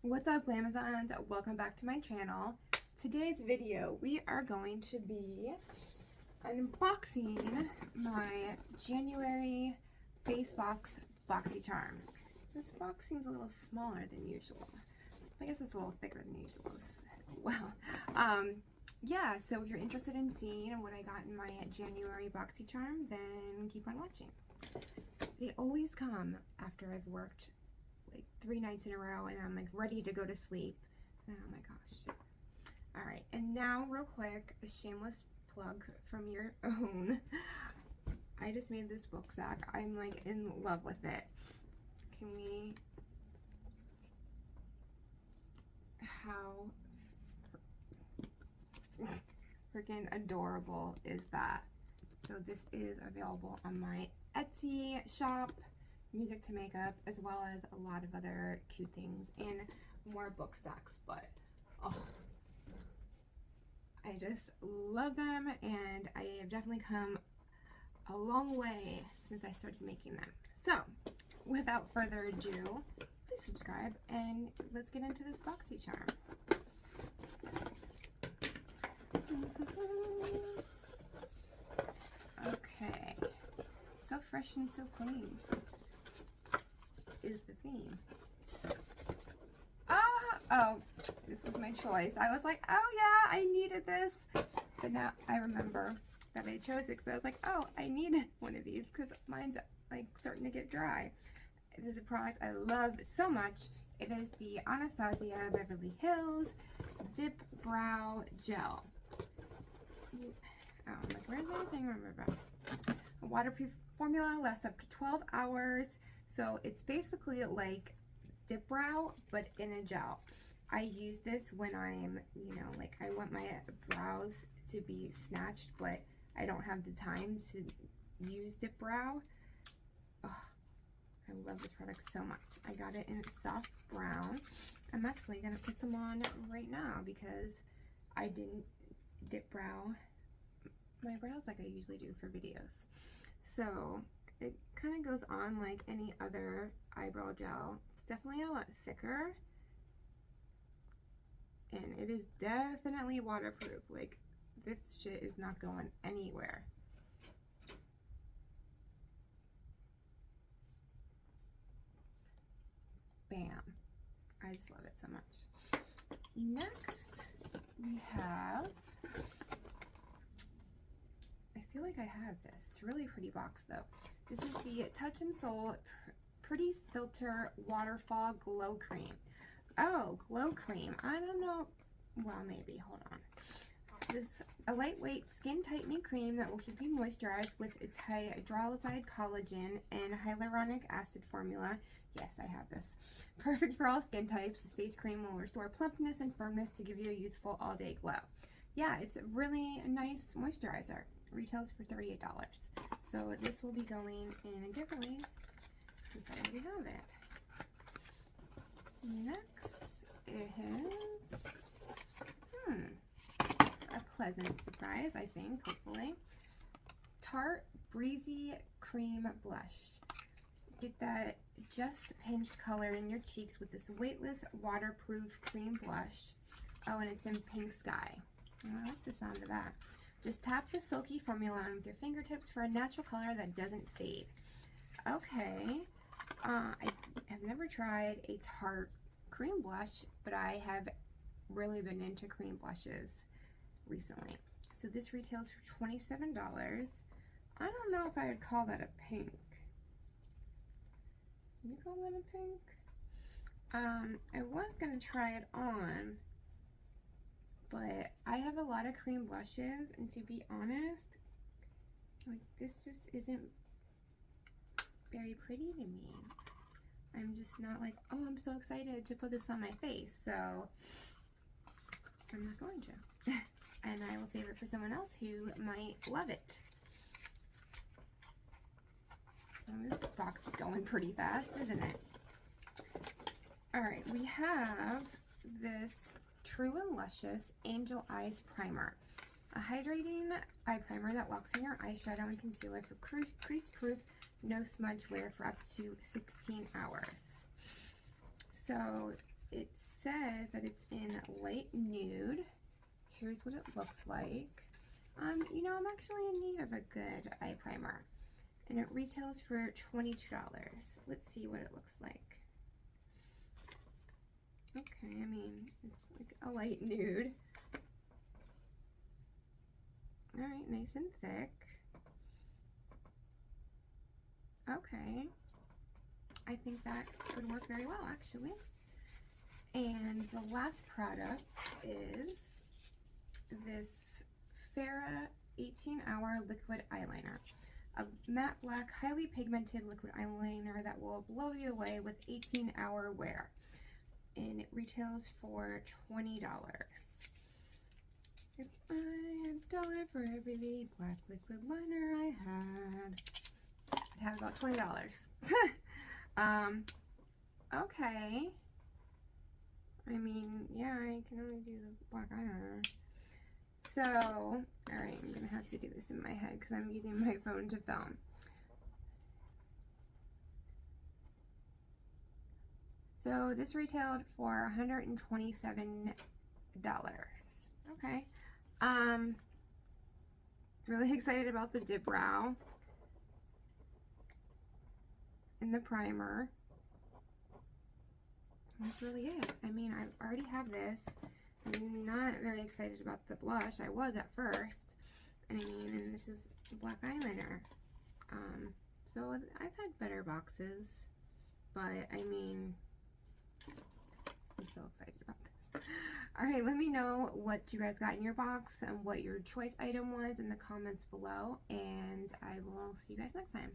What's up, Glamazons? Welcome back to my channel. Today's video, we are going to be unboxing my January face box Boxycharm. This box seems a little smaller than usual. I guess it's a little thicker than usual. Well, yeah, so if you're interested in seeing what I got in my January Boxycharm, then keep on watching. They always come after I've worked like 3 nights in a row and I'm like ready to go to sleep. Oh my gosh. Alright, and now real quick, a shameless plug from your own. I just made this book sack. I'm like in love with it. Can we... How freaking adorable is that? So this is available on my Etsy shop, Music to Makeup, as well as a lot of other cute things and more book stacks. But oh, I just love them, and I have definitely come a long way since I started making them. So without further ado, please subscribe and let's get into this Boxycharm. Okay, so fresh and so clean is the theme. Oh, this was my choice. I was like, oh yeah, I needed this. But now I remember that I chose it because I was like, oh, I needed one of these because mine's like starting to get dry. This is a product I love so much. It is the Anastasia Beverly Hills Dip Brow Gel. Oh, I'm like, where's my thing? Remember, a waterproof formula lasts up to 12 hours. So it's basically like Dip Brow, but in a gel. I use this when I'm, you know, like I want my brows to be snatched, but I don't have the time to use Dip Brow. Oh, I love this product so much. I got it in soft brown. I'm actually gonna put some on right now because I didn't dip brow my brows like I usually do for videos. So it kind of goes on like any other eyebrow gel. It's definitely a lot thicker, and it is definitely waterproof. Like, this shit is not going anywhere. Bam. I just love it so much. Next, we have, I feel like I have this. It's a really pretty box though. This is the Touch and Soul Pretty Filter Waterfall Glow Cream. Oh, glow cream. I don't know. Well, maybe. Hold on. This is a lightweight skin tightening cream that will keep you moisturized with its hydrolyzed collagen and hyaluronic acid formula. Yes, I have this. Perfect for all skin types. This face cream will restore plumpness and firmness to give you a youthful all-day glow. Yeah, it's a really nice moisturizer. Retails for $38. So this will be going in a giveaway since I already have it. Next is a pleasant surprise, I think, hopefully. Tarte Breezy Cream Blush. Get that just pinched color in your cheeks with this weightless waterproof cream blush. Oh, and it's in Pink Sky. I like the sound of that. Just tap the silky formula on with your fingertips for a natural color that doesn't fade. Okay. I have never tried a Tarte cream blush, but I have really been into cream blushes recently. So this retails for $27. I don't know if I would call that a pink. Can you call that a pink? I was gonna try it on, but I have a lot of cream blushes, and to be honest, like, this just isn't very pretty to me. I'm just not like, oh, I'm so excited to put this on my face, so I'm not going to. And I will save it for someone else who might love it. Oh, this box is going pretty fast, isn't it? Alright, we have this True and Luscious Angel Eyes Primer. A hydrating eye primer that locks in your eyeshadow and concealer for crease-proof, no smudge wear for up to 16 hours. So it says that it's in light nude. Here's what it looks like. You know, I'm actually in need of a good eye primer. And it retails for $22. Let's see what it looks like. Okay, I mean, it's like a light nude. Alright, nice and thick. Okay. I think that would work very well, actually. And the last product is this Fara 18-hour liquid eyeliner. A matte black, highly pigmented liquid eyeliner that will blow you away with 18-hour wear. And it retails for $20. If I had a dollar for every black liquid liner I had, I'd have about $20. Okay. I mean, yeah, I can only do the black eyeliner. So, alright, I'm gonna have to do this in my head because I'm using my phone to film. So this retailed for $127. Okay. Really excited about the dip brow and the primer. That's really it. I mean, I already have this. I'm not very excited about the blush. I was at first. I mean, and this is black eyeliner. So I've had better boxes, but I mean, I'm so excited about this. Alright, let me know what you guys got in your box and what your choice item was in the comments below, and I will see you guys next time.